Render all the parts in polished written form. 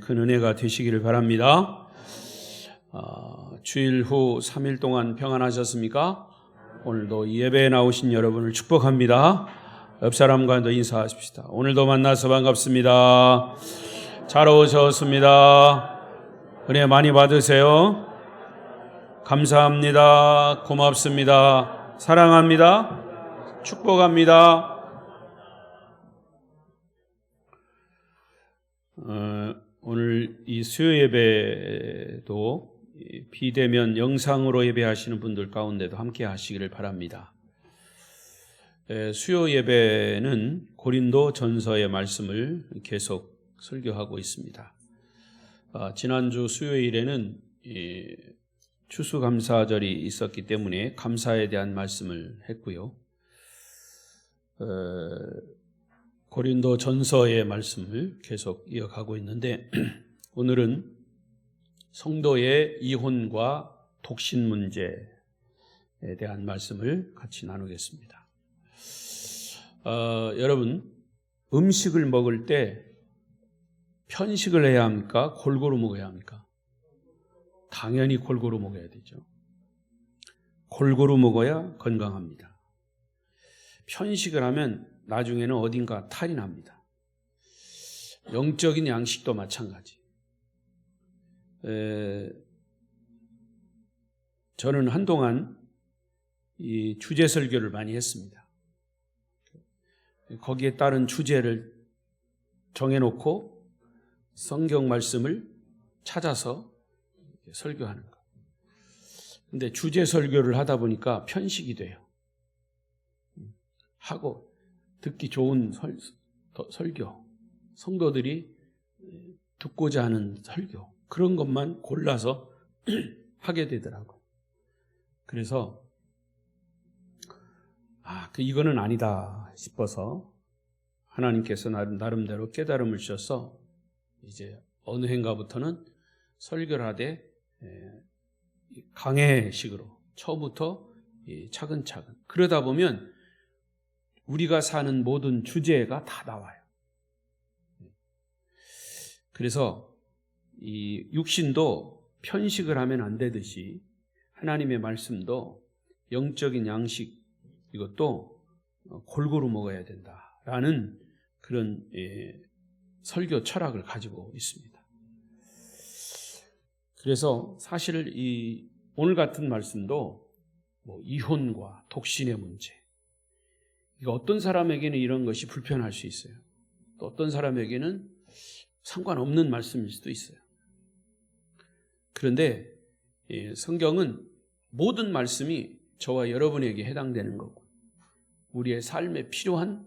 큰 은혜가 되시기를 바랍니다. 주일 후 3일 동안 평안하셨습니까? 오늘도 이 예배에 나오신 여러분을 축복합니다. 옆 사람과도 인사하십시다. 오늘도 만나서 반갑습니다. 잘 오셨습니다. 은혜 많이 받으세요. 감사합니다. 고맙습니다. 사랑합니다. 축복합니다. 오늘 이 수요 예배도 비대면 영상으로 예배하시는 분들 가운데도 함께 하시기를 바랍니다. 수요 예배는 고린도 전서의 말씀을 계속 설교하고 있습니다. 지난주 수요일에는 추수감사절이 있었기 때문에 감사에 대한 말씀을 했고요. 고린도 전서의 말씀을 계속 이어가고 있는데 오늘은 성도의 이혼과 독신 문제에 대한 말씀을 같이 나누겠습니다. 여러분, 음식을 먹을 때 편식을 해야 합니까? 골고루 먹어야 합니까? 당연히 골고루 먹어야 되죠. 골고루 먹어야 건강합니다. 편식을 하면 나중에는 어딘가 탈이 납니다. 영적인 양식도 마찬가지. 저는 한동안 이 주제 설교를 많이 했습니다. 거기에 따른 주제를 정해놓고 성경 말씀을 찾아서 설교하는 것. 근데 주제 설교를 하다 보니까 편식이 돼요. 하고 듣기 좋은 설교, 성도들이 듣고자 하는 설교, 그런 것만 골라서 하게 되더라고요. 그래서 이거는 아니다 싶어서 하나님께서 나름대로 깨달음을 주셔서 이제 어느 해인가부터는 설교를 하되 강해식으로 처음부터 차근차근, 그러다 보면 우리가 사는 모든 주제가 다 나와요. 그래서 이 육신도 편식을 하면 안 되듯이 하나님의 말씀도 영적인 양식, 이것도 골고루 먹어야 된다라는 그런 설교 철학을 가지고 있습니다. 그래서 사실 이 오늘 같은 말씀도 이혼과 독신의 문제, 이거 어떤 사람에게는 이런 것이 불편할 수 있어요. 또 어떤 사람에게는 상관없는 말씀일 수도 있어요. 그런데 성경은 모든 말씀이 저와 여러분에게 해당되는 거고 우리의 삶에 필요한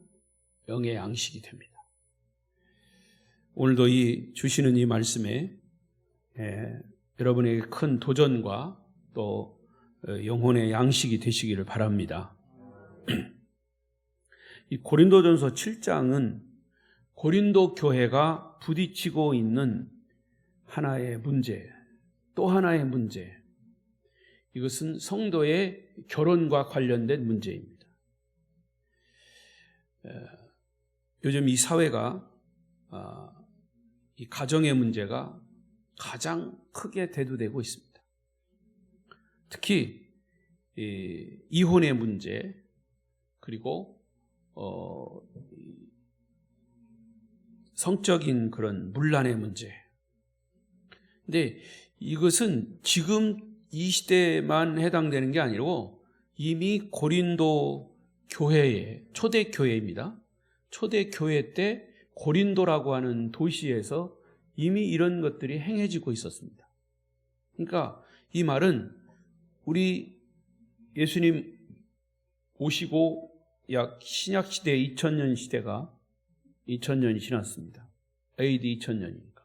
영의 양식이 됩니다. 오늘도 주시는 이 말씀에 여러분에게 큰 도전과 또 영혼의 양식이 되시기를 바랍니다. 이 고린도전서 7장은 고린도 교회가 부딪히고 있는 하나의 문제, 또 하나의 문제, 이것은 성도의 결혼과 관련된 문제입니다. 요즘 이 사회가 이 가정의 문제가 가장 크게 대두되고 있습니다. 특히 이혼의 문제, 그리고 성적인 그런 문란의 문제. 근데 이것은 지금 이 시대에만 해당되는 게 아니고 이미 고린도 교회의 초대 교회입니다. 초대 교회 때 고린도라고 하는 도시에서 이미 이런 것들이 행해지고 있었습니다. 그러니까 이 말은 우리 예수님 오시고 약 신약시대 2000년 시대가 2000년이 지났습니다. AD 2000년이니까.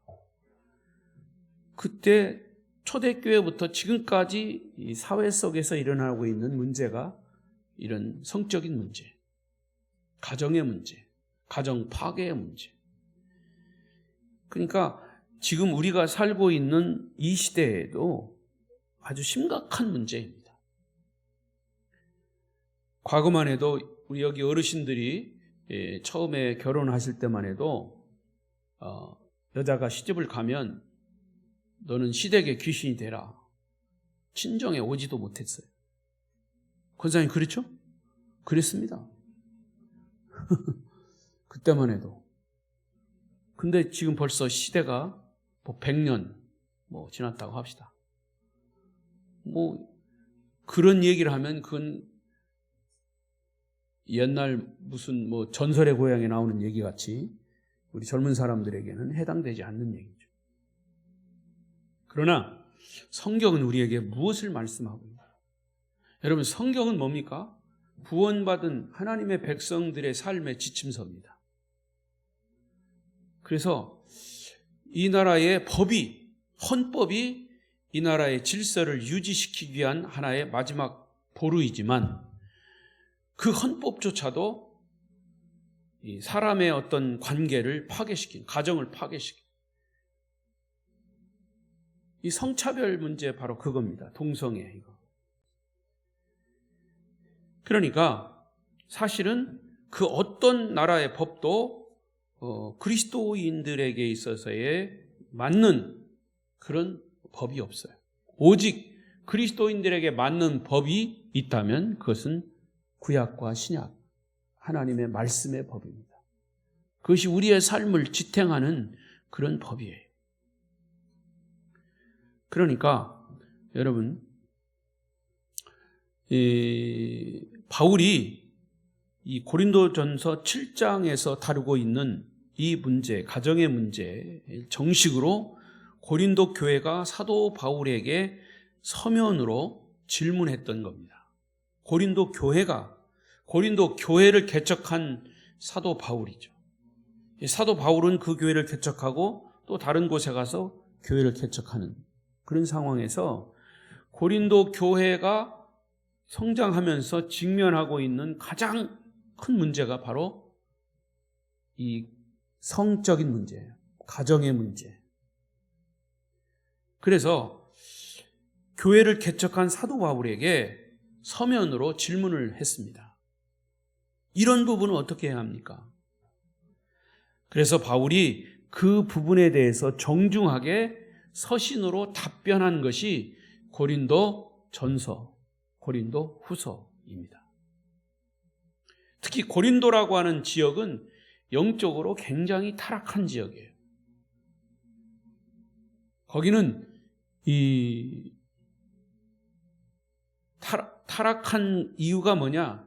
그때 초대교회부터 지금까지 이 사회 속에서 일어나고 있는 문제가 이런 성적인 문제, 가정의 문제, 가정 파괴의 문제. 그러니까 지금 우리가 살고 있는 이 시대에도 아주 심각한 문제입니다. 과거만 해도 우리 여기 어르신들이 처음에 결혼하실 때만 해도 여자가 시집을 가면 너는 시댁의 귀신이 되라. 친정에 오지도 못했어요. 권사님 그렇죠? 그랬습니다. 그때만 해도. 근데 지금 벌써 시대가 100년 지났다고 합시다. 그런 얘기를 하면 그건 옛날 무슨 전설의 고향에 나오는 얘기 같이 우리 젊은 사람들에게는 해당되지 않는 얘기죠. 그러나 성경은 우리에게 무엇을 말씀하고 있나요? 여러분, 성경은 뭡니까? 구원받은 하나님의 백성들의 삶의 지침서입니다. 그래서 이 나라의 헌법이 이 나라의 질서를 유지시키기 위한 하나의 마지막 보루이지만 그 헌법조차도 이 사람의 어떤 관계를 가정을 파괴시킨 이 성차별 문제 바로 그겁니다. 동성애 이거. 그러니까 사실은 그 어떤 나라의 법도 그리스도인들에게 있어서의 맞는 그런 법이 없어요. 오직 그리스도인들에게 맞는 법이 있다면 그것은 구약과 신약, 하나님의 말씀의 법입니다. 그것이 우리의 삶을 지탱하는 그런 법이에요. 그러니까 여러분, 바울이 이 고린도전서 7장에서 다루고 있는 이 문제, 가정의 문제, 정식으로 고린도 교회가 사도 바울에게 서면으로 질문했던 겁니다. 고린도 교회를 개척한 사도 바울이죠. 사도 바울은 그 교회를 개척하고 또 다른 곳에 가서 교회를 개척하는 그런 상황에서 고린도 교회가 성장하면서 직면하고 있는 가장 큰 문제가 바로 이 성적인 문제예요. 가정의 문제. 그래서 교회를 개척한 사도 바울에게 서면으로 질문을 했습니다. 이런 부분은 어떻게 해야 합니까? 그래서 바울이 그 부분에 대해서 정중하게 서신으로 답변한 것이 고린도 후서입니다. 특히 고린도라고 하는 지역은 영적으로 굉장히 타락한 지역이에요. 거기는 이 타락한 이유가 뭐냐?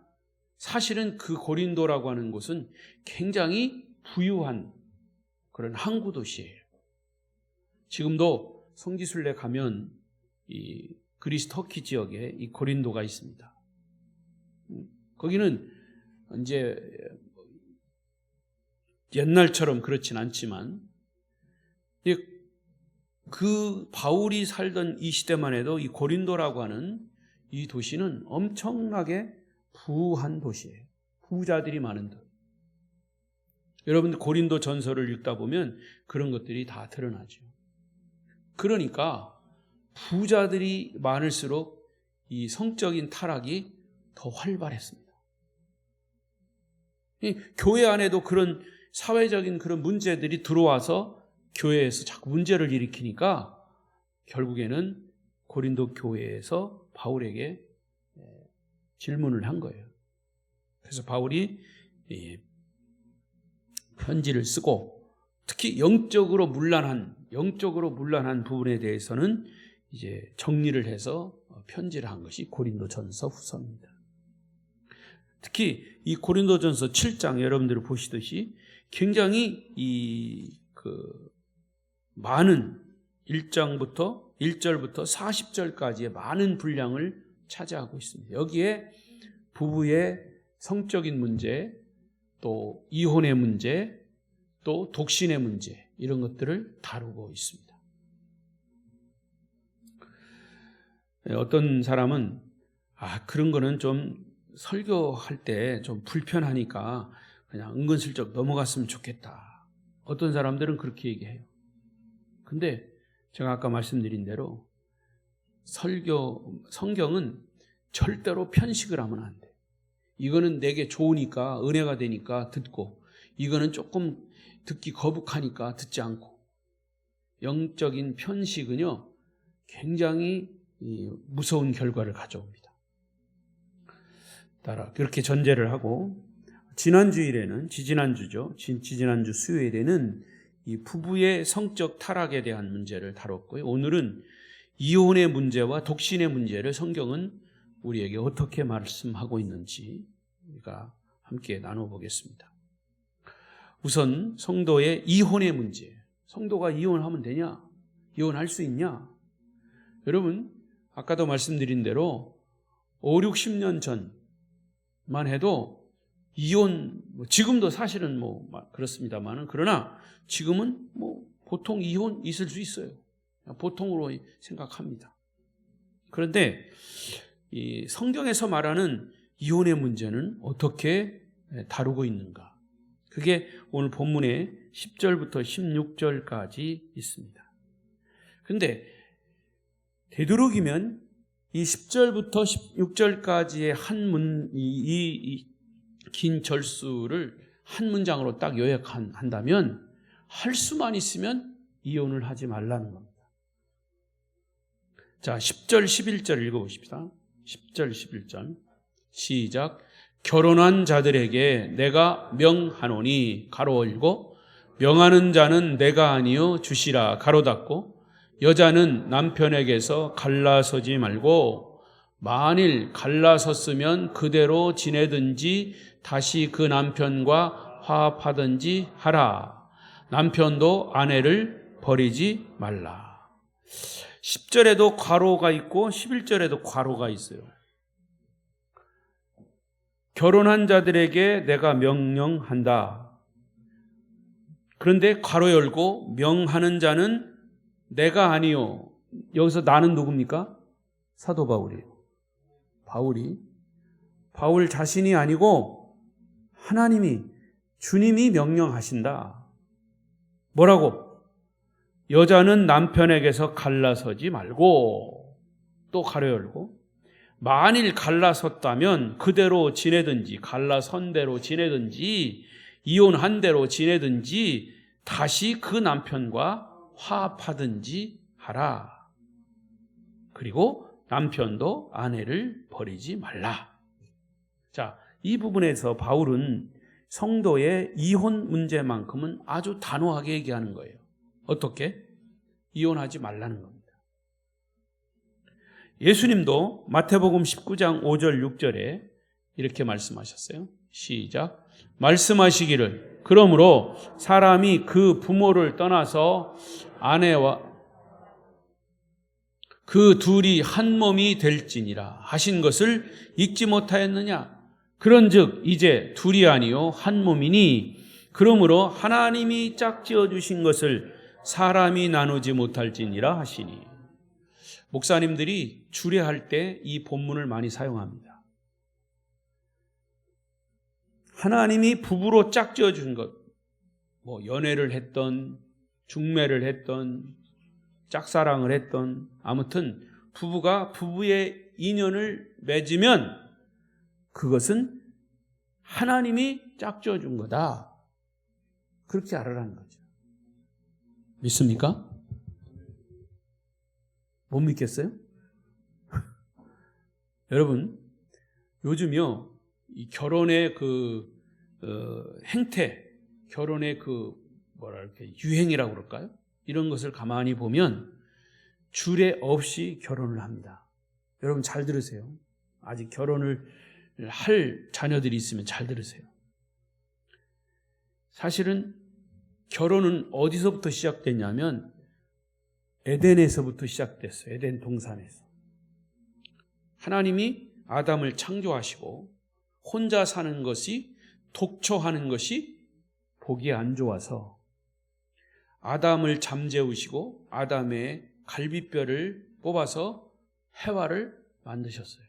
사실은 그 고린도라고 하는 곳은 굉장히 부유한 그런 항구 도시예요. 지금도 성지순례 가면 이 그리스 터키 지역에 이 고린도가 있습니다. 거기는 이제 옛날처럼 그렇진 않지만 그 바울이 살던 이 시대만 해도 이 고린도라고 하는 이 도시는 엄청나게 부한 도시예요. 부자들이 많은 도. 여러분 고린도 전서를 읽다 보면 그런 것들이 다 드러나죠. 그러니까 부자들이 많을수록 이 성적인 타락이 더 활발했습니다. 교회 안에도 그런 사회적인 그런 문제들이 들어와서 교회에서 자꾸 문제를 일으키니까 결국에는 고린도 교회에서 바울에게 질문을 한 거예요. 그래서 바울이 편지를 쓰고 특히 영적으로 문란한 부분에 대해서는 이제 정리를 해서 편지를 한 것이 고린도전서 후서입니다. 특히 이 고린도전서 7장 여러분들이 보시듯이 굉장히 많은 1절부터 40절까지의 많은 분량을 차지하고 있습니다. 여기에 부부의 성적인 문제, 또 이혼의 문제, 또 독신의 문제 이런 것들을 다루고 있습니다. 어떤 사람은 그런 거는 좀 설교할 때 좀 불편하니까 그냥 은근슬쩍 넘어갔으면 좋겠다. 어떤 사람들은 그렇게 얘기해요. 근데 제가 아까 말씀드린 대로 성경은 절대로 편식을 하면 안 돼. 이거는 내게 좋으니까 은혜가 되니까 듣고 이거는 조금 듣기 거북하니까 듣지 않고 영적인 편식은요, 굉장히 무서운 결과를 가져옵니다. 따라 그렇게 전제를 하고, 지지난주 수요일에는 이 부부의 성적 타락에 대한 문제를 다뤘고요. 오늘은 이혼의 문제와 독신의 문제를 성경은 우리에게 어떻게 말씀하고 있는지 우리가 함께 나눠보겠습니다. 우선 성도의 이혼의 문제. 성도가 이혼하면 되냐? 이혼할 수 있냐? 여러분, 아까도 말씀드린 대로 5, 60년 전만 해도 이혼, 지금도 사실은 그렇습니다만은, 그러나 지금은 보통 이혼 있을 수 있어요. 보통으로 생각합니다. 그런데 이 성경에서 말하는 이혼의 문제는 어떻게 다루고 있는가? 그게 오늘 본문의 10절부터 16절까지 있습니다. 그런데 되도록이면 이 10절부터 16절까지의 긴 절수를 한 문장으로 딱 요약한다면, 할 수만 있으면 이혼을 하지 말라는 겁니다. 자, 10절, 11절 읽어보십시다. 10절, 11절 시작. 결혼한 자들에게 내가 명하노니, 가로 열고, 명하는 자는 내가 아니요 주시라, 가로 닫고, 여자는 남편에게서 갈라서지 말고, 만일 갈라섰으면 그대로 지내든지 다시 그 남편과 화합하든지 하라. 남편도 아내를 버리지 말라. 10절에도 괄호가 있고 11절에도 괄호가 있어요. 결혼한 자들에게 내가 명령한다. 그런데 괄호 열고, 명하는 자는 내가 아니요. 여기서 나는 누굽니까? 사도 바울이에요. 바울 자신이 아니고 하나님이, 주님이 명령하신다. 뭐라고? 여자는 남편에게서 갈라서지 말고, 또 가려 열고, 만일 갈라섰다면 그대로 지내든지, 갈라선 대로 지내든지, 이혼한 대로 지내든지, 다시 그 남편과 화합하든지 하라. 그리고 남편도 아내를 버리지 말라. 자, 이 부분에서 바울은 성도의 이혼 문제만큼은 아주 단호하게 얘기하는 거예요. 어떻게? 이혼하지 말라는 겁니다. 예수님도 마태복음 19장 5절 6절에 이렇게 말씀하셨어요. 시작. 말씀하시기를, 그러므로 사람이 그 부모를 떠나서 아내와 그 둘이 한 몸이 될지니라 하신 것을 잊지 못하였느냐? 그런즉 이제 둘이 아니요 한 몸이니, 그러므로 하나님이 짝지어 주신 것을 사람이 나누지 못할지니라 하시니. 목사님들이 주례할 때 이 본문을 많이 사용합니다. 하나님이 부부로 짝지어 준 것, 연애를 했던, 중매를 했던, 짝사랑을 했던, 아무튼 부부가 부부의 인연을 맺으면 그것은 하나님이 짝지어 준 거다. 그렇게 알아라는 거죠. 믿습니까? 못 믿겠어요? 여러분, 요즘요, 이 결혼의 행태, 결혼의 유행이라고 그럴까요? 이런 것을 가만히 보면 주례 없이 결혼을 합니다. 여러분 잘 들으세요. 아직 결혼을 할 자녀들이 있으면 잘 들으세요. 사실은 결혼은 어디서부터 시작됐냐면 에덴에서부터 시작됐어요. 에덴 동산에서. 하나님이 아담을 창조하시고 혼자 사는 것이, 독초하는 것이 보기 안 좋아서 아담을 잠재우시고 아담의 갈비뼈를 뽑아서 해와를 만드셨어요.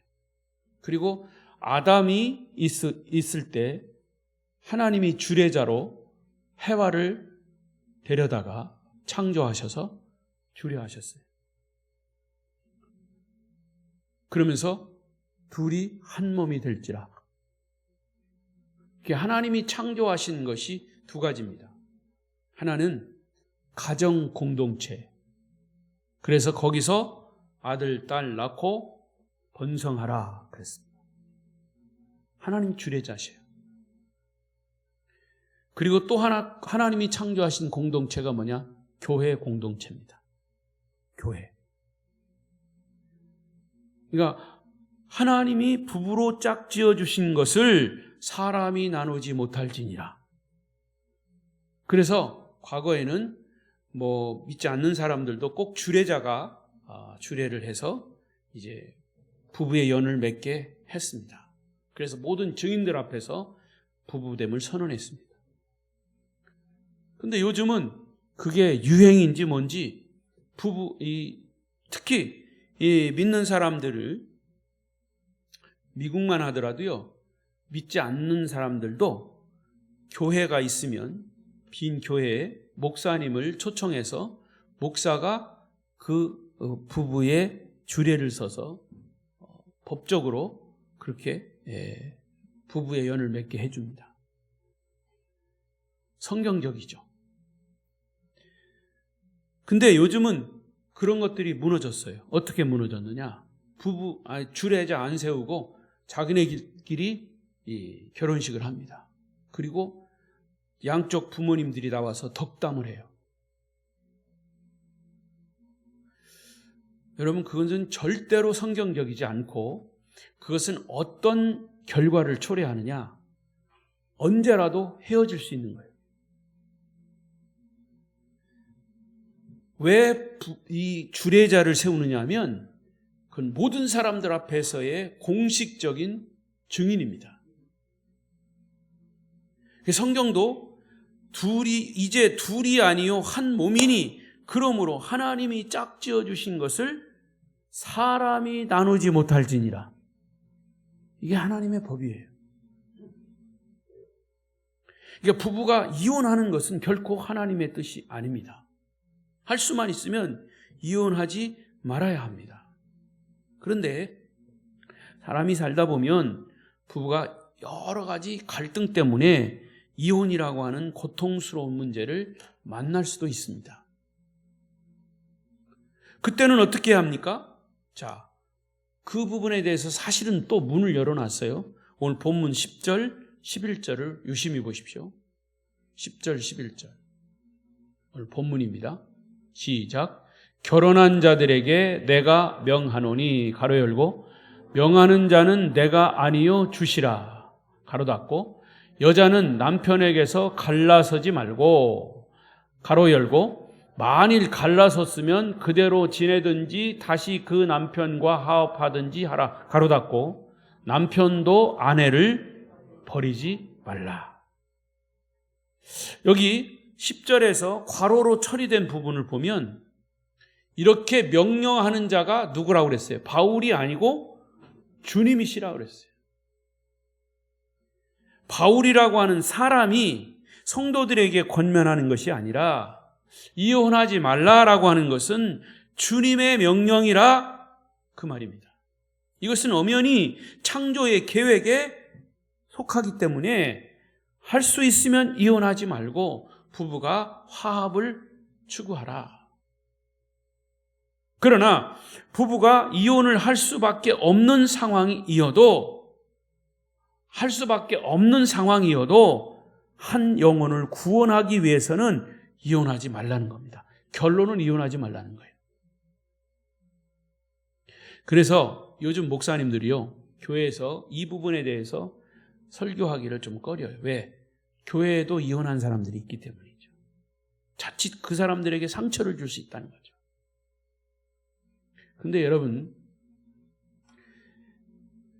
그리고 아담이 있을 때 하나님이 주례자로 해와를 데려다가 창조하셔서 주례하셨어요. 그러면서 둘이 한 몸이 될지라. 하나님이 창조하신 것이 두 가지입니다. 하나는 가정 공동체. 그래서 거기서 아들, 딸 낳고 번성하라 그랬습니다. 하나님 주례자셔요. 그리고 또 하나님이 창조하신 공동체가 뭐냐? 교회 공동체입니다. 교회. 그러니까 하나님이 부부로 짝지어 주신 것을 사람이 나누지 못할지니라. 그래서 과거에는 믿지 않는 사람들도 꼭 주례자가 주례를 해서 이제 부부의 연을 맺게 했습니다. 그래서 모든 증인들 앞에서 부부됨을 선언했습니다. 근데 요즘은 그게 유행인지 뭔지 특히 이 믿는 사람들을 미국만 하더라도요, 믿지 않는 사람들도 교회가 있으면 빈 교회에 목사님을 초청해서 목사가 그 부부의 주례를 서서 법적으로 그렇게 부부의 연을 맺게 해줍니다. 성경적이죠. 근데 요즘은 그런 것들이 무너졌어요. 어떻게 무너졌느냐? 주례자 안 세우고 자기네끼리 결혼식을 합니다. 그리고 양쪽 부모님들이 나와서 덕담을 해요. 여러분, 그것은 절대로 성경적이지 않고 그것은 어떤 결과를 초래하느냐? 언제라도 헤어질 수 있는 거예요. 왜 이 주례자를 세우느냐 하면 그건 모든 사람들 앞에서의 공식적인 증인입니다. 성경도 이제 둘이 아니요 한 몸이니 그러므로 하나님이 짝지어 주신 것을 사람이 나누지 못할지니라. 이게 하나님의 법이에요. 그러니까 부부가 이혼하는 것은 결코 하나님의 뜻이 아닙니다. 할 수만 있으면 이혼하지 말아야 합니다. 그런데 사람이 살다 보면 부부가 여러 가지 갈등 때문에 이혼이라고 하는 고통스러운 문제를 만날 수도 있습니다. 그때는 어떻게 합니까? 자, 그 부분에 대해서 사실은 또 문을 열어놨어요. 오늘 본문 10절, 11절을 유심히 보십시오. 10절, 11절. 오늘 본문입니다. 시작. 결혼한 자들에게 내가 명하노니 가로 열고 명하는 자는 내가 아니요 주시라 가로 닫고 여자는 남편에게서 갈라서지 말고 가로 열고 만일 갈라섰으면 그대로 지내든지 다시 그 남편과 화합하든지 하라 가로 닫고 남편도 아내를 버리지 말라. 여기 10절에서 괄호로 처리된 부분을 보면 이렇게 명령하는 자가 누구라고 그랬어요? 바울이 아니고 주님이시라고 그랬어요. 바울이라고 하는 사람이 성도들에게 권면하는 것이 아니라 이혼하지 말라라고 하는 것은 주님의 명령이라 그 말입니다. 이것은 엄연히 창조의 계획에 속하기 때문에 할 수 있으면 이혼하지 말고 부부가 화합을 추구하라. 그러나 부부가 이혼을 할 수밖에 없는 상황이어도 한 영혼을 구원하기 위해서는 이혼하지 말라는 겁니다. 결론은 이혼하지 말라는 거예요. 그래서 요즘 목사님들이요, 교회에서 이 부분에 대해서 설교하기를 좀 꺼려요. 왜? 교회에도 이혼한 사람들이 있기 때문이죠. 자칫 그 사람들에게 상처를 줄 수 있다는 거죠. 근데 여러분,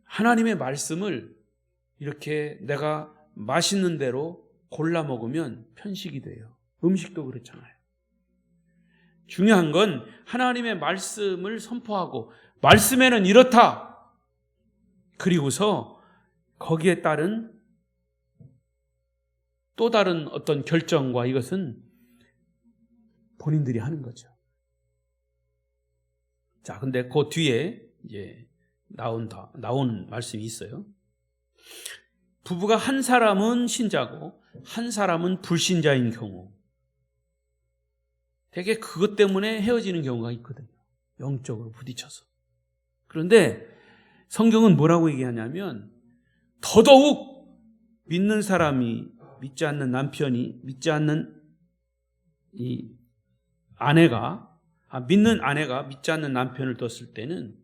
하나님의 말씀을 이렇게 내가 맛있는 대로 골라 먹으면 편식이 돼요. 음식도 그렇잖아요. 중요한 건 하나님의 말씀을 선포하고 말씀에는 이렇다. 그리고서 거기에 따른 또 다른 어떤 결정과 이것은 본인들이 하는 거죠. 자, 근데 그 뒤에 이제 나온 말씀이 있어요. 부부가 한 사람은 신자고 한 사람은 불신자인 경우, 되게 그것 때문에 헤어지는 경우가 있거든요. 영적으로 부딪혀서. 그런데 성경은 뭐라고 얘기하냐면 더더욱 믿는 사람이, 믿지 않는 남편이, 믿지 않는 이 믿는 아내가 믿지 않는 남편을 뒀을 때는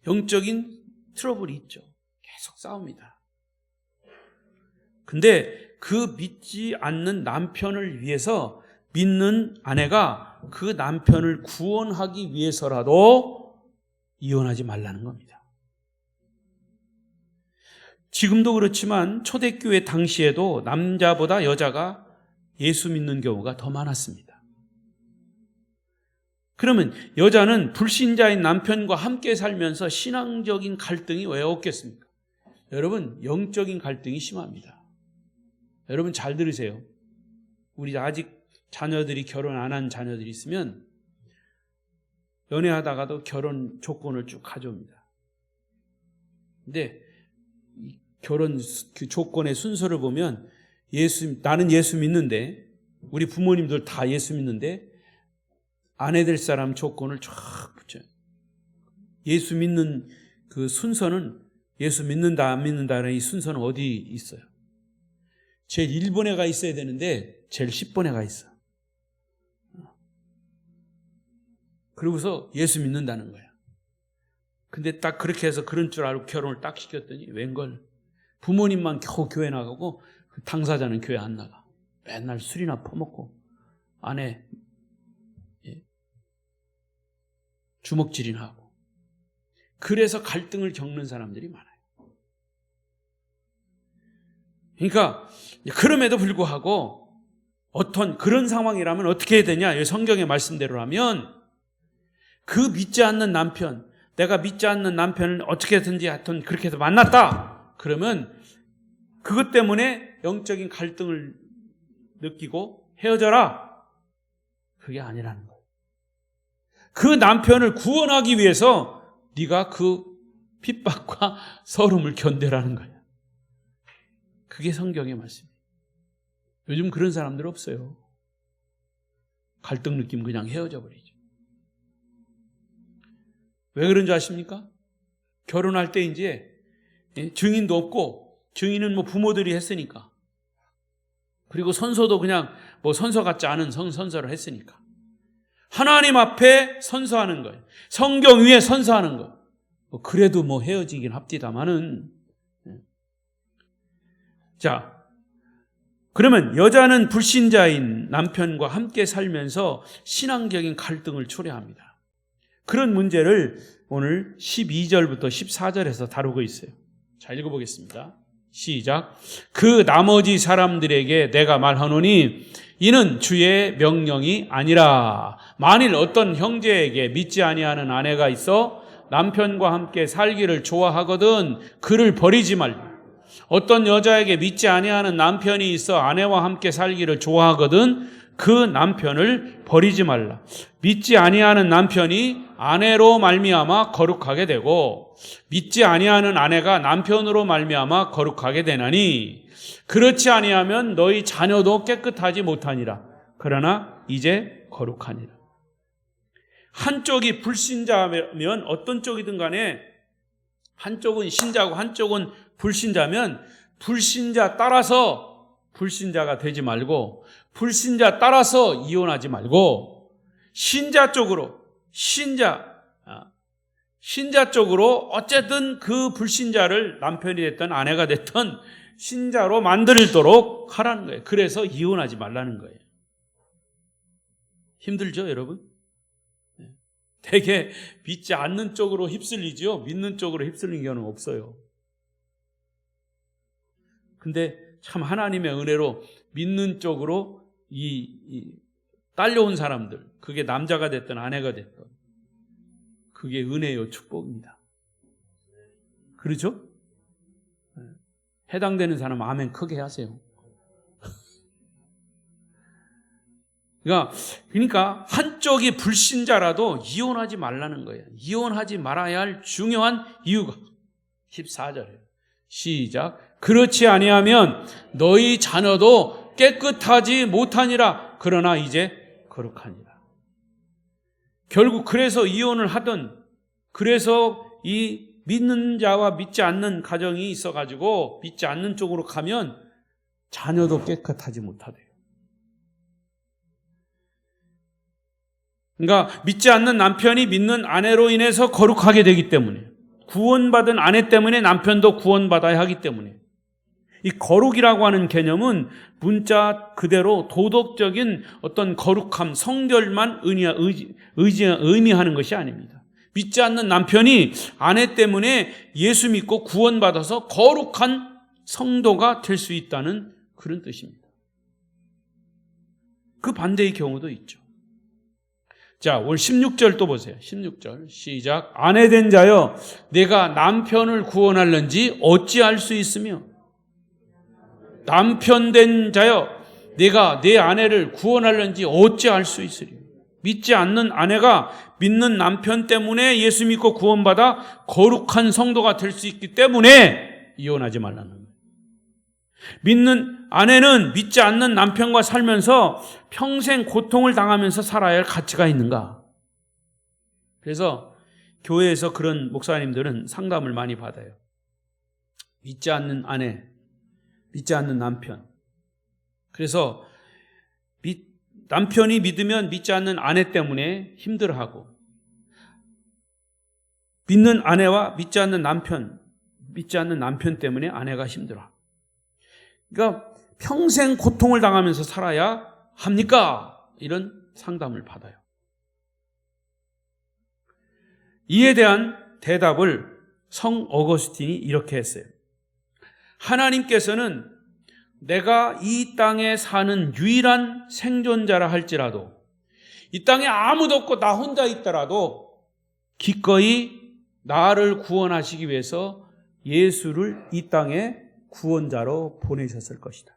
영적인 트러블이 있죠. 계속 싸웁니다. 근데 그 믿지 않는 남편을 위해서 믿는 아내가 그 남편을 구원하기 위해서라도 이혼하지 말라는 겁니다. 지금도 그렇지만 초대교회 당시에도 남자보다 여자가 예수 믿는 경우가 더 많았습니다. 그러면 여자는 불신자인 남편과 함께 살면서 신앙적인 갈등이 왜 없겠습니까? 여러분, 영적인 갈등이 심합니다. 여러분 잘 들으세요. 우리 아직 자녀들이 결혼 안 한 자녀들이 있으면 연애하다가도 결혼 조건을 쭉 가져옵니다. 근데 결혼 그 조건의 순서를 보면 나는 예수 믿는데, 우리 부모님들 다 예수 믿는데 아내 될 사람 조건을 쫙 붙여요. 예수 믿는 그 순서는, 예수 믿는다 안 믿는다는 이 순서는 어디 있어요? 제일 1번에 가 있어야 되는데 제일 10번에 가 있어. 그러고서 예수 믿는다는 거야. 근데 딱 그렇게 해서 그런 줄 알고 결혼을 딱 시켰더니 웬걸 부모님만 겨우 교회 나가고 그 당사자는 교회 안 나가. 맨날 술이나 퍼먹고 아내 주먹질이나 하고. 그래서 갈등을 겪는 사람들이 많아요. 그러니까 그럼에도 불구하고 어떤 그런 상황이라면 어떻게 해야 되냐? 성경의 말씀대로라면 그 믿지 않는 남편, 내가 믿지 않는 남편을 어떻게든지 하여튼 그렇게 해서 만났다. 그러면 그것 때문에 영적인 갈등을 느끼고 헤어져라. 그게 아니라는 거예요. 그 남편을 구원하기 위해서 네가 그 핍박과 서름을 견뎌라는 거예요. 그게 성경의 말씀이에요. 요즘 그런 사람들 없어요. 갈등 느끼면 그냥 헤어져 버리죠. 왜 그런 줄 아십니까? 결혼할 때 이제 증인도 없고, 증인은 뭐 부모들이 했으니까, 그리고 선서도 그냥 뭐 선서 같지 않은 선서를 했으니까 하나님 앞에 선서하는 거예요. 성경 위에 선서하는 거. 그래도 뭐 헤어지긴 합디다마는. 자, 그러면 여자는 불신자인 남편과 함께 살면서 신앙적인 갈등을 초래합니다. 그런 문제를 오늘 12절부터 14절에서 다루고 있어요. 자, 읽어보겠습니다. 시작. 그 나머지 사람들에게 내가 말하노니 이는 주의 명령이 아니라 만일 어떤 형제에게 믿지 아니하는 아내가 있어 남편과 함께 살기를 좋아하거든 그를 버리지 말라. 어떤 여자에게 믿지 아니하는 남편이 있어 아내와 함께 살기를 좋아하거든 그 남편을 버리지 말라. 믿지 아니하는 남편이 아내로 말미암아 거룩하게 되고 믿지 아니하는 아내가 남편으로 말미암아 거룩하게 되나니 그렇지 아니하면 너희 자녀도 깨끗하지 못하니라. 그러나 이제 거룩하니라. 한쪽이 불신자면 어떤 쪽이든 간에 한쪽은 신자고 한쪽은 불신자면 불신자 따라서 불신자가 되지 말고 불신자 따라서 이혼하지 말고 신자 쪽으로 신자 쪽으로 어쨌든 그 불신자를 남편이 됐든 아내가 됐든 신자로 만들도록 하라는 거예요. 그래서 이혼하지 말라는 거예요. 힘들죠, 여러분? 되게 믿지 않는 쪽으로 휩쓸리죠. 믿는 쪽으로 휩쓸리는 경우는 없어요. 근데 참 하나님의 은혜로 믿는 쪽으로 딸려온 사람들, 그게 남자가 됐든 아내가 됐든 그게 은혜요, 축복입니다. 그렇죠? 해당되는 사람 아멘 크게 하세요. 그러니까 한쪽이 불신자라도 이혼하지 말라는 거예요. 이혼하지 말아야 할 중요한 이유가 14절이에요. 시작. 그렇지 아니하면 너희 자녀도 깨끗하지 못하니라. 그러나 이제 거룩하니라. 결국 그래서 이혼을 하든, 그래서 이 믿는 자와 믿지 않는 가정이 있어가지고 믿지 않는 쪽으로 가면 자녀도 깨끗하지 못하대요. 그러니까 믿지 않는 남편이 믿는 아내로 인해서 거룩하게 되기 때문에, 구원받은 아내 때문에 남편도 구원받아야 하기 때문에, 이 거룩이라고 하는 개념은 문자 그대로 도덕적인 어떤 거룩함, 성결만 의미하는 것이 아닙니다. 믿지 않는 남편이 아내 때문에 예수 믿고 구원받아서 거룩한 성도가 될 수 있다는 그런 뜻입니다. 그 반대의 경우도 있죠. 자, 오늘 16절 또 보세요. 16절 시작. 아내된 자여 내가 남편을 구원할는지 어찌할 수 있으며, 남편된 자여 내가 내 아내를 구원할는지 어찌할 수 있으리. 믿지 않는 아내가 믿는 남편 때문에 예수 믿고 구원받아 거룩한 성도가 될 수 있기 때문에 이혼하지 말라는 거예요. 믿는 아내는 믿지 않는 남편과 살면서 평생 고통을 당하면서 살아야 할 가치가 있는가? 그래서 교회에서 그런 목사님들은 상담을 많이 받아요. 믿지 않는 아내, 믿지 않는 남편. 그래서 남편이 믿으면 믿지 않는 아내 때문에 힘들어하고, 믿는 아내와 믿지 않는 남편 때문에 아내가 힘들어. 그러니까 평생 고통을 당하면서 살아야 합니까? 이런 상담을 받아요. 이에 대한 대답을 성 어거스틴이 이렇게 했어요. 하나님께서는 내가 이 땅에 사는 유일한 생존자라 할지라도, 이 땅에 아무도 없고 나 혼자 있더라도 기꺼이 나를 구원하시기 위해서 예수를 이 땅에 구원자로 보내셨을 것이다.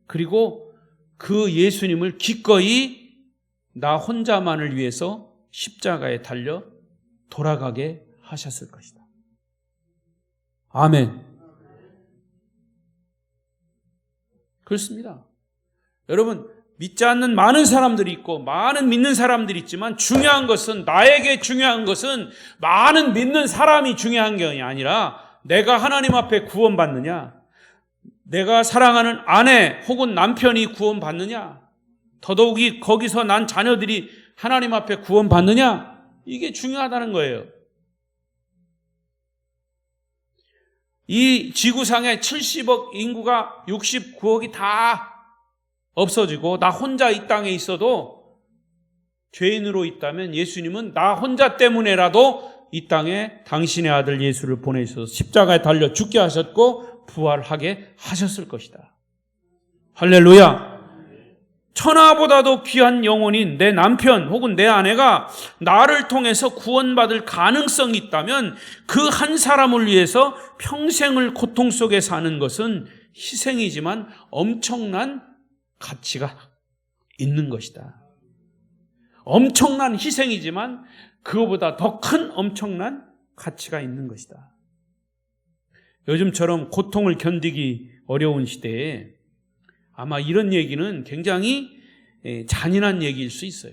그리고 그 예수님을 기꺼이 나 혼자만을 위해서 십자가에 달려 돌아가게 하셨을 것이다. 아멘. 그렇습니다. 여러분, 믿지 않는 많은 사람들이 있고 많은 믿는 사람들이 있지만, 중요한 것은, 나에게 중요한 것은 많은 믿는 사람이 중요한 게 아니라 내가 하나님 앞에 구원받느냐, 내가 사랑하는 아내 혹은 남편이 구원받느냐, 더더욱이 거기서 난 자녀들이 하나님 앞에 구원받느냐, 이게 중요하다는 거예요. 이 지구상에 70억 인구가 69억이 다 없어지고 나 혼자 이 땅에 있어도 죄인으로 있다면 예수님은 나 혼자 때문에라도 이 땅에 당신의 아들 예수를 보내셔서 십자가에 달려 죽게 하셨고 부활하게 하셨을 것이다. 할렐루야. 천하보다도 귀한 영혼인 내 남편 혹은 내 아내가 나를 통해서 구원받을 가능성이 있다면 그 한 사람을 위해서 평생을 고통 속에 사는 것은 희생이지만 엄청난 가치가 있는 것이다. 엄청난 희생이지만 그거보다 더 큰 엄청난 가치가 있는 것이다. 요즘처럼 고통을 견디기 어려운 시대에 아마 이런 얘기는 굉장히 잔인한 얘기일 수 있어요.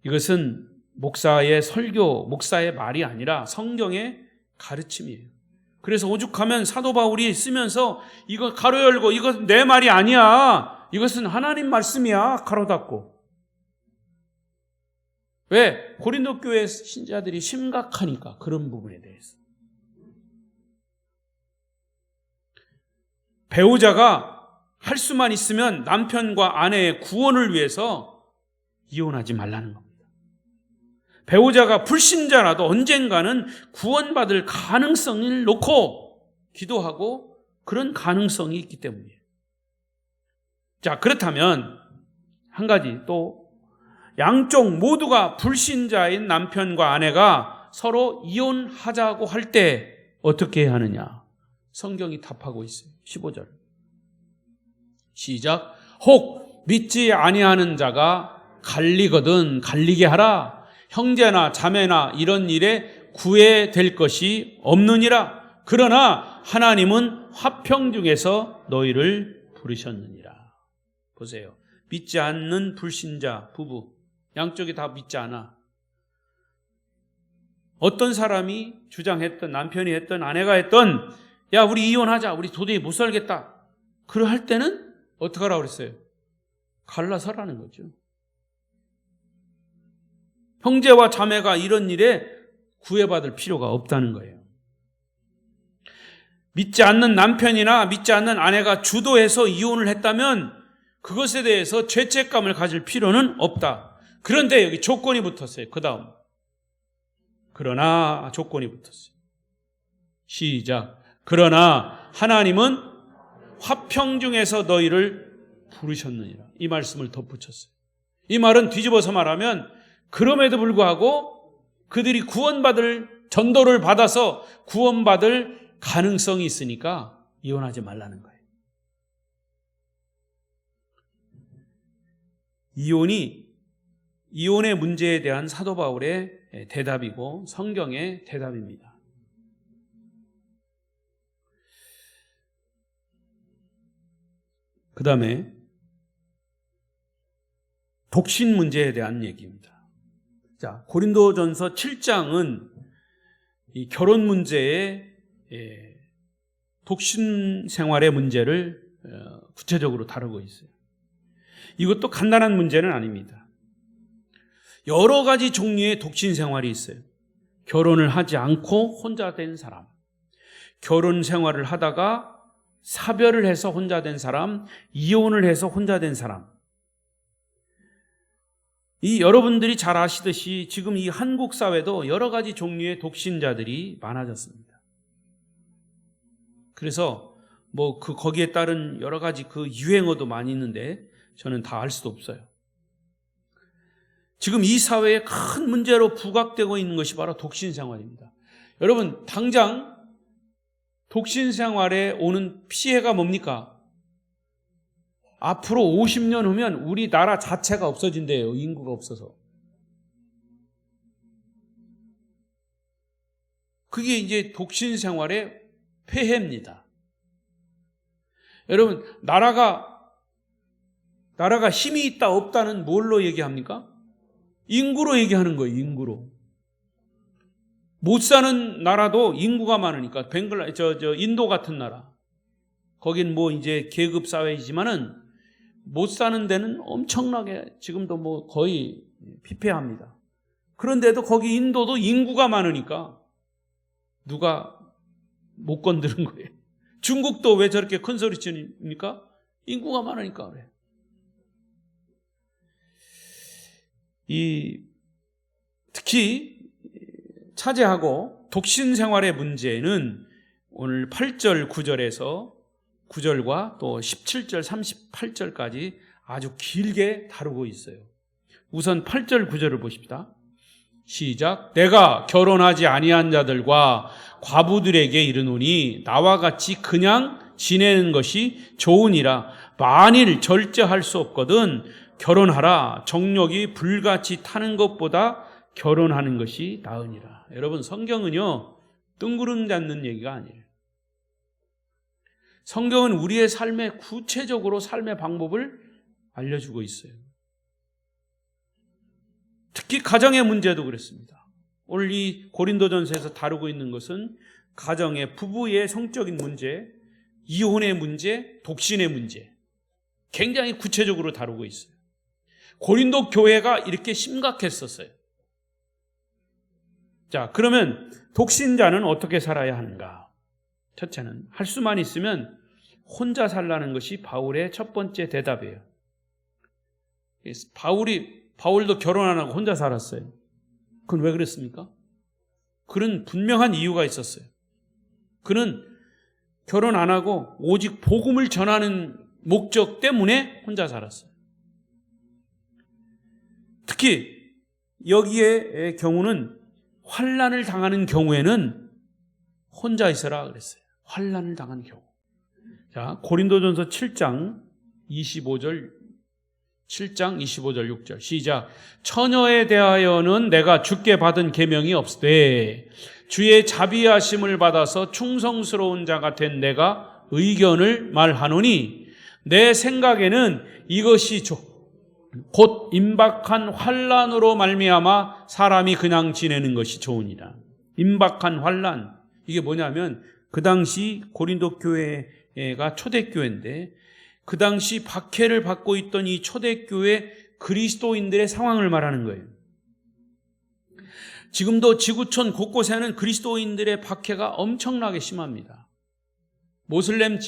이것은 목사의 설교, 목사의 말이 아니라 성경의 가르침이에요. 그래서 오죽하면 사도 바울이 쓰면서 이거 가로 열고 이것 내 말이 아니야, 이것은 하나님 말씀이야, 가로 닫고. 왜? 고린도 교회 신자들이 심각하니까, 그런 부분에 대해서. 배우자가 할 수만 있으면 남편과 아내의 구원을 위해서 이혼하지 말라는 겁니다. 배우자가 불신자라도 언젠가는 구원받을 가능성을 놓고 기도하고 그런 가능성이 있기 때문이에요. 자, 그렇다면 한 가지 또, 양쪽 모두가 불신자인 남편과 아내가 서로 이혼하자고 할 때 어떻게 해야 하느냐? 성경이 답하고 있어요. 15절 시작. 혹 믿지 아니하는 자가 갈리거든 갈리게 하라. 형제나 자매나 이런 일에 구애될 것이 없느니라. 그러나 하나님은 화평 중에서 너희를 부르셨느니라. 보세요. 믿지 않는 불신자 부부, 양쪽이 다 믿지 않아. 어떤 사람이 주장했던, 남편이 했던, 아내가 했던, 야 우리 이혼하자, 우리 도저히 못 살겠다, 그러 할 때는 어떻게 하라고 그랬어요? 갈라서라는 거죠. 형제와 자매가 이런 일에 구애받을 필요가 없다는 거예요. 믿지 않는 남편이나 믿지 않는 아내가 주도해서 이혼을 했다면 그것에 대해서 죄책감을 가질 필요는 없다. 그런데 여기 조건이 붙었어요. 그 다음. 그러나 조건이 붙었어요. 시작. 그러나 하나님은 화평 중에서 너희를 부르셨느니라. 이 말씀을 덧붙였어요. 이 말은 뒤집어서 말하면 그럼에도 불구하고 그들이 구원받을, 전도를 받아서 구원받을 가능성이 있으니까 이혼하지 말라는 거예요. 이혼의 문제에 대한 사도 바울의 대답이고 성경의 대답입니다. 그 다음에 독신 문제에 대한 얘기입니다. 자, 고린도전서 7장은 이 결혼 문제의 독신 생활의 문제를 구체적으로 다루고 있어요. 이것도 간단한 문제는 아닙니다. 여러 가지 종류의 독신 생활이 있어요. 결혼을 하지 않고 혼자 된 사람, 결혼 생활을 하다가 사별을 해서 혼자 된 사람, 이혼을 해서 혼자 된 사람. 이 여러분들이 잘 아시듯이 지금 이 한국 사회도 여러 가지 종류의 독신자들이 많아졌습니다. 그래서 거기에 따른 여러 가지 그 유행어도 많이 있는데 저는 다 알 수도 없어요. 지금 이 사회에 큰 문제로 부각되고 있는 것이 바로 독신 생활입니다. 여러분, 당장 독신 생활에 오는 피해가 뭡니까? 앞으로 50년 후면 우리나라 자체가 없어진대요. 인구가 없어서. 그게 이제 독신 생활의 폐해입니다. 여러분, 나라가 힘이 있다 없다는 뭘로 얘기합니까? 인구로 얘기하는 거예요. 인구로. 못 사는 나라도 인구가 많으니까 인도 같은 나라. 거긴 이제 계급 사회이지만은 못 사는 데는 엄청나게 지금도 거의 피폐합니다. 그런데도 거기 인도도 인구가 많으니까 누가 못 건드는 거예요. 중국도 왜 저렇게 큰 소리 치니까? 인구가 많으니까 그래. 특히 차지하고 독신 생활의 문제는 오늘 8절 9절에서 9절과 또 17절 38절까지 아주 길게 다루고 있어요. 우선 8절 9절을 보십시다. 시작. 내가 결혼하지 아니한 자들과 과부들에게 이르노니 나와 같이 그냥 지내는 것이 좋으니라. 만일 절제할 수 없거든 결혼하라. 정욕이 불같이 타는 것보다 결혼하는 것이 나으니라. 여러분, 성경은요 뜬구름 잡는 얘기가 아니에요. 성경은 우리의 삶에 구체적으로 삶의 방법을 알려주고 있어요. 특히 가정의 문제도 그렇습니다. 오늘 이 고린도전서에서 다루고 있는 것은 가정의 부부의 성적인 문제, 이혼의 문제, 독신의 문제, 굉장히 구체적으로 다루고 있어요. 고린도 교회가 이렇게 심각했었어요. 자, 그러면 독신자는 어떻게 살아야 하는가? 첫째는 할 수만 있으면 혼자 살라는 것이 바울의 첫 번째 대답이에요. 바울도 결혼 안 하고 혼자 살았어요. 그건 왜 그랬습니까? 그런 분명한 이유가 있었어요. 그는 결혼 안 하고 오직 복음을 전하는 목적 때문에 혼자 살았어요. 특히 여기의 경우는 환난을 당하는 경우에는 혼자 있어라 그랬어요. 환난을 당한 경우. 자, 고린도전서 7장 25절 6절 시작. 처녀에 대하여는 내가 주께 받은 계명이 없으되 주의 자비하심을 받아서 충성스러운 자가 된 내가 의견을 말하노니 내 생각에는 이것이 곧 임박한 환난으로 말미암아 사람이 그냥 지내는 것이 좋으니라. 임박한 환난, 이게 뭐냐면 그 당시 고린도 교회가 초대교회인데 그 당시 박해를 받고 있던 이 초대교회 그리스도인들의 상황을 말하는 거예요. 지금도 지구촌 곳곳에는 그리스도인들의 박해가 엄청나게 심합니다. 모슬렘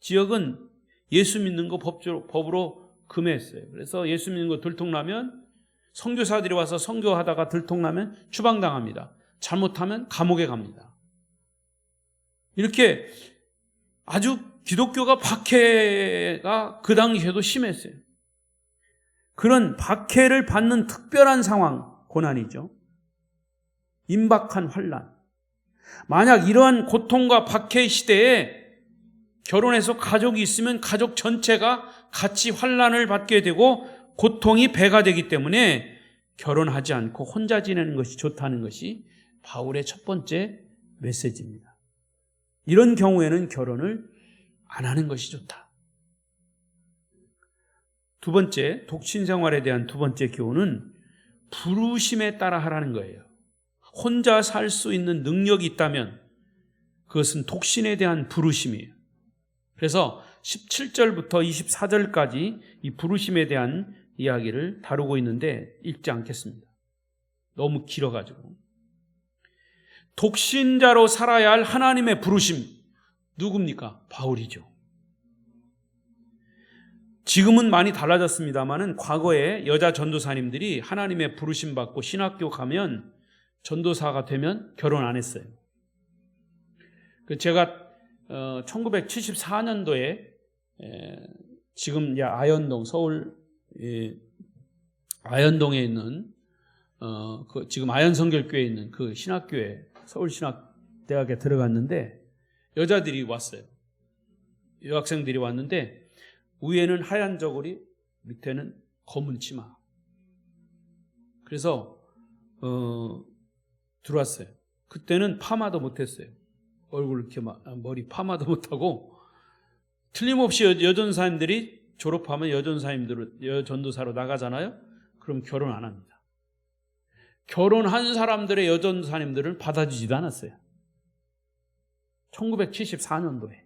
지역은 예수 믿는 거 법으로 금했어요. 그래서 예수 믿는 거 들통나면 선교사들이 와서 선교하다가 들통나면 추방당합니다. 잘못하면 감옥에 갑니다. 이렇게 아주 기독교가 박해가 그 당시에도 심했어요. 그런 박해를 받는 특별한 상황, 고난이죠. 임박한 환난. 만약 이러한 고통과 박해 시대에 결혼해서 가족이 있으면 가족 전체가 같이 환난을 받게 되고 고통이 배가 되기 때문에 결혼하지 않고 혼자 지내는 것이 좋다는 것이 바울의 첫 번째 메시지입니다. 이런 경우에는 결혼을 안 하는 것이 좋다. 두 번째, 독신 생활에 대한 두 번째 교훈은 부르심에 따라 하라는 거예요. 혼자 살 수 있는 능력이 있다면 그것은 독신에 대한 부르심이에요. 그래서 17절부터 24절까지 이 부르심에 대한 이야기를 다루고 있는데 읽지 않겠습니다. 너무 길어가지고. 독신자로 살아야 할 하나님의 부르심, 누굽니까? 바울이죠. 지금은 많이 달라졌습니다만은 과거에 여자 전도사님들이 하나님의 부르심 받고 신학교 가면 전도사가 되면 결혼 안 했어요. 제가 1974년도에 지금 아현동, 서울 아현동에 있는 지금 아현성결교회에 있는 그 신학교에 서울신학대학에 들어갔는데 여자들이 왔어요. 여학생들이 왔는데 위에는 하얀 저고리, 밑에는 검은 치마. 그래서 들어왔어요. 그때는 파마도 못했어요. 얼굴 이렇게 머리 파마도 못하고 틀림없이 여전사님들이 졸업하면 여전도사로 나가잖아요. 그럼 결혼 안 합니다. 결혼한 사람들의 여전사님들을 받아주지도 않았어요. 1974년도에.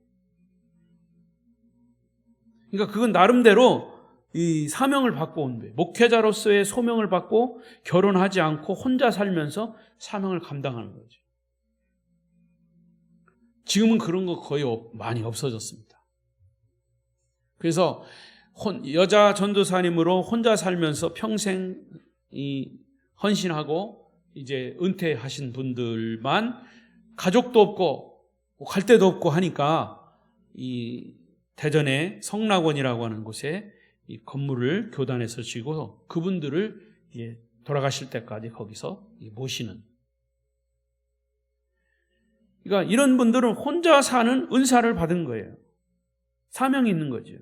그러니까 그건 나름대로 이 사명을 받고 온 거예요. 목회자로서의 소명을 받고 결혼하지 않고 혼자 살면서 사명을 감당하는 거죠. 지금은 그런 거 거의 많이 없어졌습니다. 그래서 여자 전도사님으로 혼자 살면서 평생 헌신하고 이제 은퇴하신 분들만 가족도 없고 갈 데도 없고 하니까 이 대전의 성락원이라고 하는 곳에 이 건물을 교단에서 지고 그분들을 돌아가실 때까지 거기서 모시는. 그러니까 이런 분들은 혼자 사는 은사를 받은 거예요. 사명이 있는 거죠.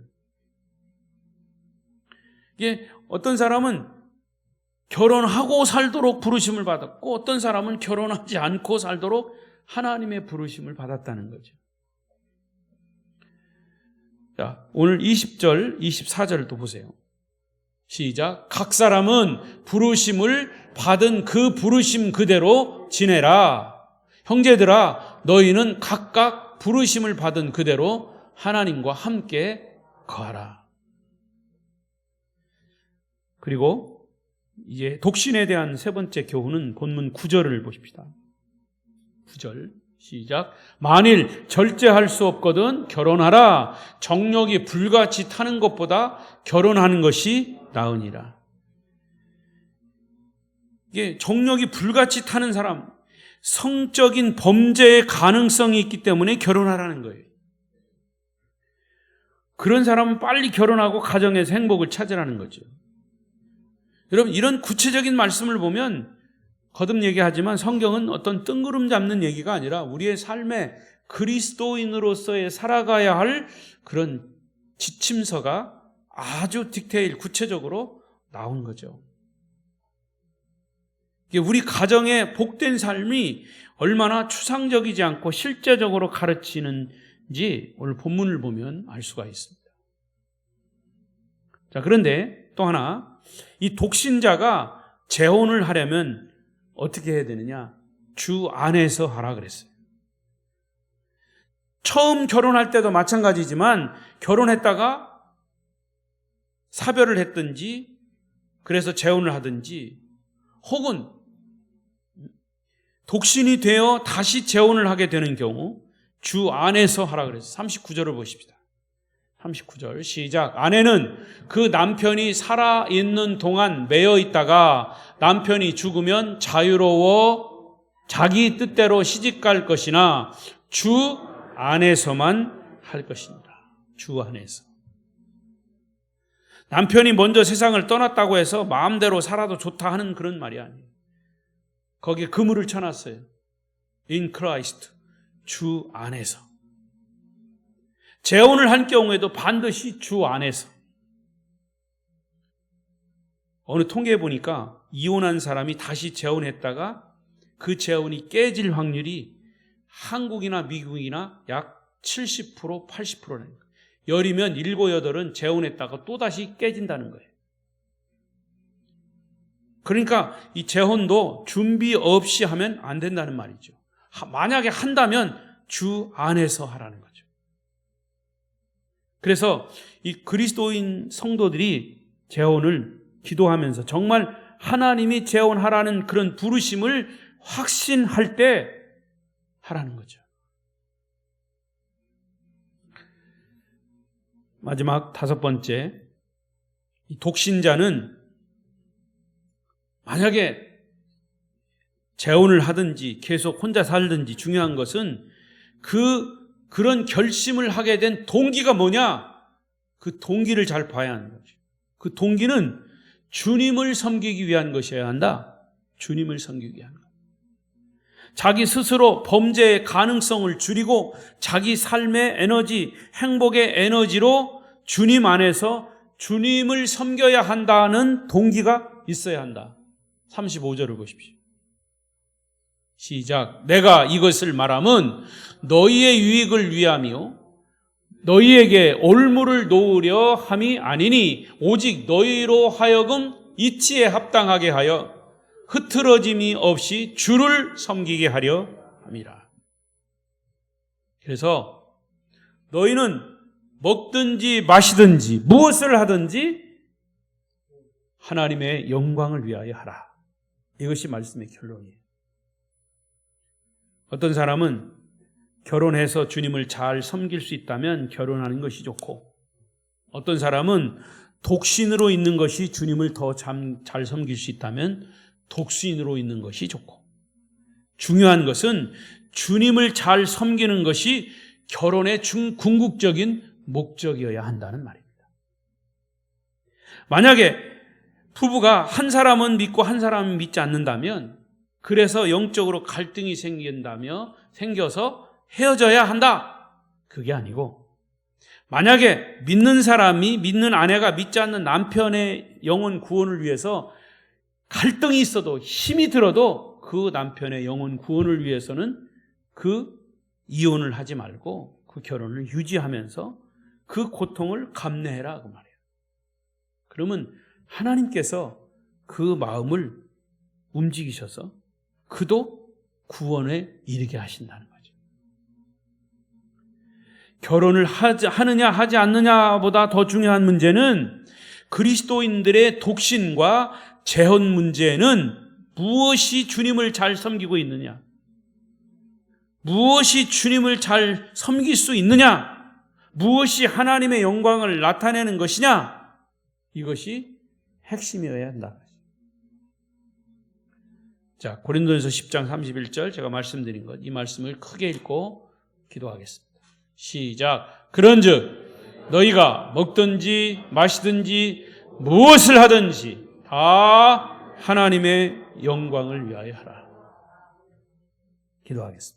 이게 어떤 사람은 결혼하고 살도록 부르심을 받았고 어떤 사람은 결혼하지 않고 살도록 하나님의 부르심을 받았다는 거죠. 자, 오늘 20절, 24절도 보세요. 시작. 각 사람은 부르심을 받은 그 부르심 그대로 지내라. 형제들아, 너희는 각각 부르심을 받은 그대로 하나님과 함께 거하라. 그리고 이제 독신에 대한 세 번째 교훈은 본문 9절을 보십시다. 9절 시작. 만일 절제할 수 없거든 결혼하라. 정욕이 불같이 타는 것보다 결혼하는 것이 나으니라. 이게 정욕이 불같이 타는 사람, 성적인 범죄의 가능성이 있기 때문에 결혼하라는 거예요. 그런 사람은 빨리 결혼하고 가정에서 행복을 찾으라는 거죠. 여러분, 이런 구체적인 말씀을 보면 거듭 얘기하지만 성경은 어떤 뜬구름 잡는 얘기가 아니라 우리의 삶에 그리스도인으로서의 살아가야 할 그런 지침서가 아주 디테일 구체적으로 나온 거죠. 우리 가정의 복된 삶이 얼마나 추상적이지 않고 실제적으로 가르치는지 오늘 본문을 보면 알 수가 있습니다. 자, 그런데 또 하나, 이 독신자가 재혼을 하려면 어떻게 해야 되느냐? 주 안에서 하라 그랬어요. 처음 결혼할 때도 마찬가지지만 결혼했다가 사별을 했든지 그래서 재혼을 하든지 혹은 독신이 되어 다시 재혼을 하게 되는 경우 주 안에서 하라 그랬어요. 39절을 보십시다. 39절 시작. 아내는 그 남편이 살아있는 동안 매여 있다가 남편이 죽으면 자유로워 자기 뜻대로 시집갈 것이나 주 안에서만 할 것입니다. 주 안에서. 남편이 먼저 세상을 떠났다고 해서 마음대로 살아도 좋다 하는 그런 말이 아니에요. 거기에 그물을 쳐놨어요. In Christ, 주 안에서. 재혼을 한 경우에도 반드시 주 안에서. 어느 통계에 보니까 이혼한 사람이 다시 재혼했다가 그 재혼이 깨질 확률이 한국이나 미국이나 약 70%, 80%라는 거예요. 10이면 7, 8은 재혼했다가 또다시 깨진다는 거예요. 그러니까 이 재혼도 준비 없이 하면 안 된다는 말이죠. 만약에 한다면 주 안에서 하라는 거죠. 그래서 이 그리스도인 성도들이 재혼을 기도하면서 정말 하나님이 재혼하라는 그런 부르심을 확신할 때 하라는 거죠. 마지막 5번째, 이 독신자는 만약에 재혼을 하든지 계속 혼자 살든지 중요한 것은 그런 결심을 하게 된 동기가 뭐냐? 그 동기를 잘 봐야 하는 거죠. 그 동기는 주님을 섬기기 위한 것이어야 한다. 주님을 섬기기 위한 것. 자기 스스로 범죄의 가능성을 줄이고 자기 삶의 에너지, 행복의 에너지로 주님 안에서 주님을 섬겨야 한다는 동기가 있어야 한다. 35절을 보십시오. 시작. 내가 이것을 말함은 너희의 유익을 위함이요 너희에게 올무를 놓으려 함이 아니니 오직 너희로 하여금 이치에 합당하게 하여 흐트러짐이 없이 주를 섬기게 하려 함이라. 그래서 너희는 먹든지 마시든지 무엇을 하든지 하나님의 영광을 위하여 하라. 이것이 말씀의 결론이에요. 어떤 사람은 결혼해서 주님을 잘 섬길 수 있다면 결혼하는 것이 좋고, 어떤 사람은 독신으로 있는 것이 주님을 더 잘 섬길 수 있다면 독신으로 있는 것이 좋고, 중요한 것은 주님을 잘 섬기는 것이 결혼의 궁극적인 목적이어야 한다는 말입니다. 만약에 부부가 한 사람은 믿고 한 사람은 믿지 않는다면, 그래서 영적으로 갈등이 생겨서 헤어져야 한다. 그게 아니고, 만약에 믿는 아내가 믿지 않는 남편의 영혼 구원을 위해서 갈등이 있어도 힘이 들어도 그 남편의 영혼 구원을 위해서는 그 이혼을 하지 말고 그 결혼을 유지하면서 그 고통을 감내해라 그 말이에요. 그러면 하나님께서 그 마음을 움직이셔서 그도 구원에 이르게 하신다는 거죠. 결혼을 하느냐 하지 않느냐보다 더 중요한 문제는 그리스도인들의 독신과 재혼 문제는 무엇이 주님을 잘 섬기고 있느냐, 무엇이 주님을 잘 섬길 수 있느냐, 무엇이 하나님의 영광을 나타내는 것이냐, 이것이 핵심이어야 한다. 자, 고린도전서 10장 31절 제가 말씀드린 것, 이 말씀을 크게 읽고 기도하겠습니다. 시작. 그런즉 너희가 먹든지 마시든지 무엇을 하든지 다 하나님의 영광을 위하여 하라. 기도하겠습니다.